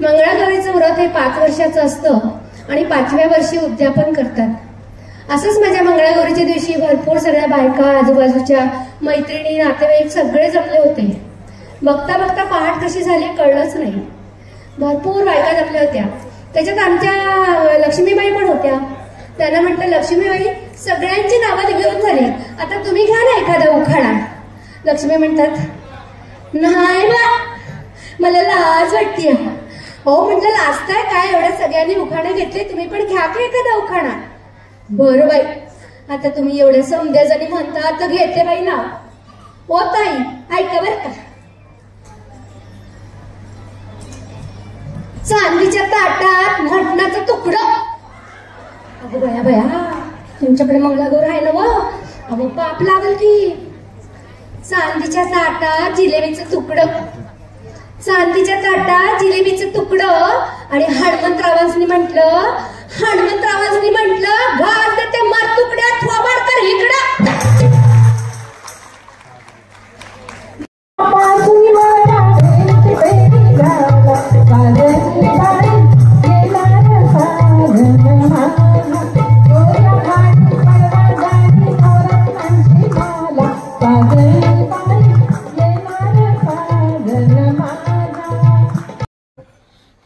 मंगळागौरीचं व्रत हे 5 वर्षाचं असतं आणि 5व्या वर्षी उद्यापन करतात। असंच माझ्या मंगळागौरीच्या दिवशी भरपूर सगळ्या बायका, आजूबाजूच्या मैत्रिणी, नातेवाईक सगळे जमले होते। बघता बघता पहाट कशी झाली कळलंच नाही। भरपूर बायका जमल्या होत्या, त्याच्यात आमच्या लक्ष्मीबाई पण होत्या। त्यांना म्हटलं, लक्ष्मीबाई सगळ्यांची नावं घेऊन झाली, आता तुम्ही घ्या ना एखादा उखाणा। लक्ष्मी म्हणतात, नाही बा, मला लाज वाटते। हो म्हटलं, लाजताय काय, एवढ्या सगळ्यांनी उखाणे घेतले, तुम्ही पण घ्या की एखादा उखाणा। बरं बाई, आता तुम्ही एवढ्या समध्या जणी म्हणता तर घेते बाई ना। हो ताई, ऐका बर का। चांदीच्या ताटात मटणाचं तुकडं। अगो बया बया, तुमच्याकडे मंगळागौर आहे ना व? अगो पाप लागल की। चांदीच्या ताटात जिलेबीचं तुकडं, चांदीच्या ताटात जिलेबीचं तुकडं, आणि हनुमंतरावांनी म्हटलं, घास देते मार तुकड्यात, थोबाड कर इकडं।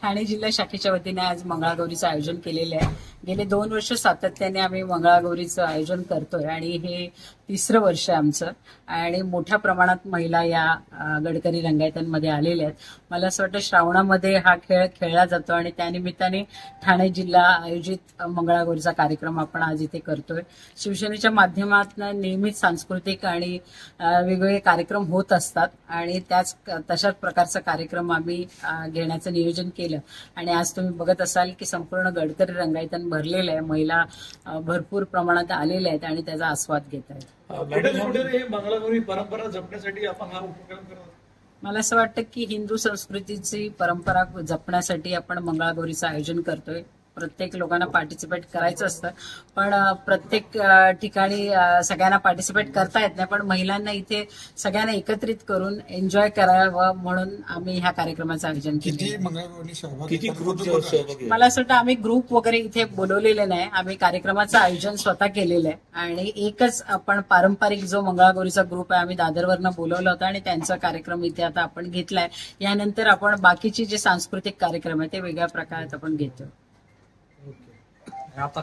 ठाणे जिल्हा शाखेच्या वतीने आज मंगळागौरीचं आयोजन केलेलं आहे। गेले 2 वर्ष सातत्याने आम्ही मंगळागौरीचं आयोजन करतोय आणि हे 3रं वर्ष आहे आमचं, आणि मोठ्या प्रमाणात महिला या गडकरी रंगायतांमध्ये आलेल्या आहेत। मला असं वाटतं श्रावणामध्ये हा खेळ खेळला जातो आणि त्यानिमित्ताने ठाणे जिल्हा आयोजित मंगळागौरीचा कार्यक्रम आपण आज इथे करतोय। शिवसेनेच्या माध्यमातून नेहमीच सांस्कृतिक आणि वेगवेगळे कार्यक्रम होत असतात आणि तशाच प्रकारचा कार्यक्रम आम्ही घेण्याचं नियोजन केलं, आणि आज तुम्ही बघत असाल की संपूर्ण गडकरी रंगायतन भरलेलं आहे। महिला भरपूर प्रमाणात आलेल्या आहेत आणि त्याचा आस्वाद घेत आहेत। मंगळागौरी परंपरा जपण्यासाठी आपण हा उपक्रम करतो। मला असं वाटतं की हिंदू संस्कृतीची परंपरा जपण्यासाठी आपण मंगळागौरीचं आयोजन करतोय। प्रत्येक लोकांना पार्टिसिपेट करायचं असतं, पण प्रत्येक ठिकाणी सगळ्यांना पार्टिसिपेट करता येत नाही, पण महिलांना इथे सगळ्यांना एकत्रित करून एन्जॉय करावं म्हणून आम्ही ह्या कार्यक्रमाचं आयोजन केलं। मला असं वाटतं आम्ही ग्रुप वगैरे इथे बोलवलेले नाही, आम्ही कार्यक्रमाचं आयोजन स्वतः केलेलं आहे, आणि एकच आपण पारंपरिक जो मंगळागौरीचा ग्रुप आहे आम्ही दादरवरनं बोलवला होता आणि त्यांचा कार्यक्रम इथे आता आपण घेतलाय। यानंतर आपण बाकीचे जे सांस्कृतिक कार्यक्रम आहे ते वेगळ्या प्रकारात आपण घेतो। आता